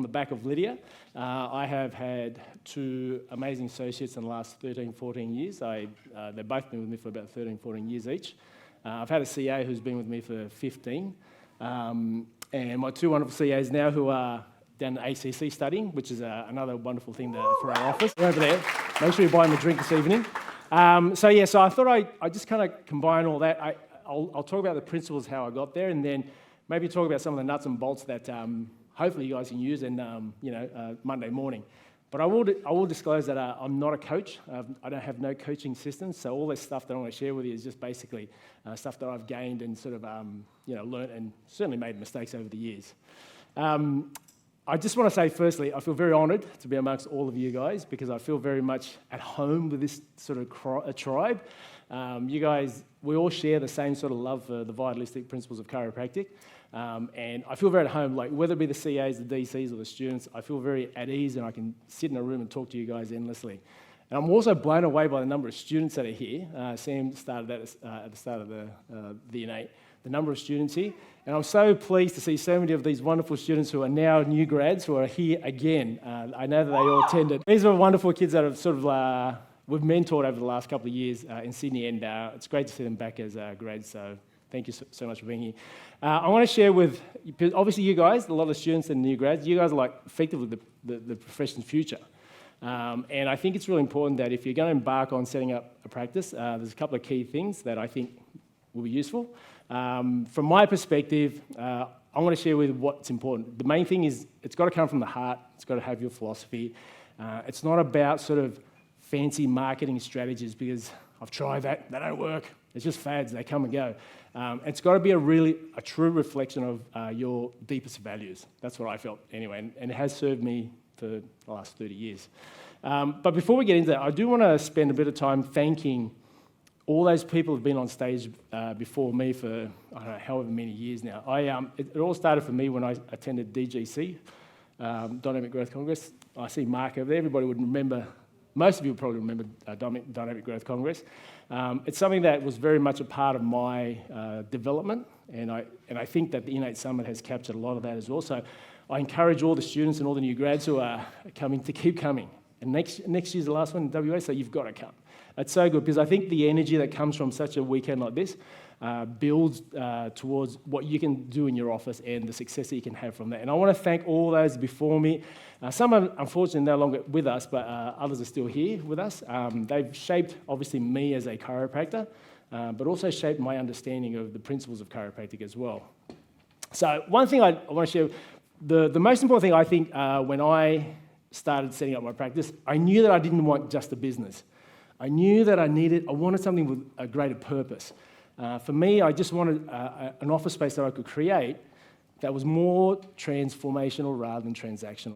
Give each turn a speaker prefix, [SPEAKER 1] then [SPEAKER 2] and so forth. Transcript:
[SPEAKER 1] back of Lydia. I have had two amazing associates in the last 13, 14 years. They've both been with me for about 13, 14 years each. I've had a CA who's been with me for 15. And my two wonderful CAs now who are down at ACC studying, which is another wonderful thing for our office. They're over there. Make sure you buy them a drink this evening. So I thought I'd just kind of combine all that. I'll talk about the principles, how I got there, and then maybe talk about some of the nuts and bolts that hopefully you guys can use Monday morning. But I will disclose that I'm not a coach. I don't have no coaching systems, so all this stuff that I want to share with you is just basically stuff that I've gained and sort of learned and certainly made mistakes over the years. I just want to say, firstly, I feel very honoured to be amongst all of you guys because I feel very much at home with this sort of tribe. You guys, we all share the same sort of love for the vitalistic principles of chiropractic. And I feel very at home, like whether it be the CAs, the DCs, or the students, I feel very at ease and I can sit in a room and talk to you guys endlessly. And I'm also blown away by the number of students that are here. Sam started that at the start of the innate. The number of students here. And I'm so pleased to see so many of these wonderful students who are now new grads who are here again. I know that they all attended. These are wonderful kids that have sort of, we've mentored over the last couple of years in Sydney, and it's great to see them back as grads, so thank you so much for being here. I want to share with, obviously you guys, a lot of students and new grads, you guys are like effectively the profession's future. And I think it's really important that if you're going to embark on setting up a practice, there's a couple of key things that I think will be useful. From my perspective, I want to share with what's important. The main thing is it's got to come from the heart. It's got to have your philosophy. It's not about sort of fancy marketing strategies because I've tried that. They don't work. It's just fads. They come and go. It's got to be a true reflection of your deepest values. That's what I felt anyway, and it has served me for the last 30 years. But before we get into that, I do want to spend a bit of time thanking all those people who've been on stage before me for, I don't know, however many years now. It all started for me when I attended DGC, Dynamic Growth Congress. I see Mark over there. Everybody would remember, most of you would probably remember Dynamic Growth Congress. It's something that was very much a part of my development, and I think that the Innate Summit has captured a lot of that as well. So I encourage all the students and all the new grads who are coming to keep coming. And next year's the last one in WA, so you've got to come. It's so good because I think the energy that comes from such a weekend like this builds towards what you can do in your office and the success that you can have from that. And I want to thank all those before me. Some are unfortunately no longer with us, but others are still here with us. They've shaped, obviously, me as a chiropractor, but also shaped my understanding of the principles of chiropractic as well. So one thing I want to share, the most important thing I think when I started setting up my practice, I knew that I didn't want just a business. I knew that I wanted something with a greater purpose. For me, I just wanted an office space that I could create that was more transformational rather than transactional.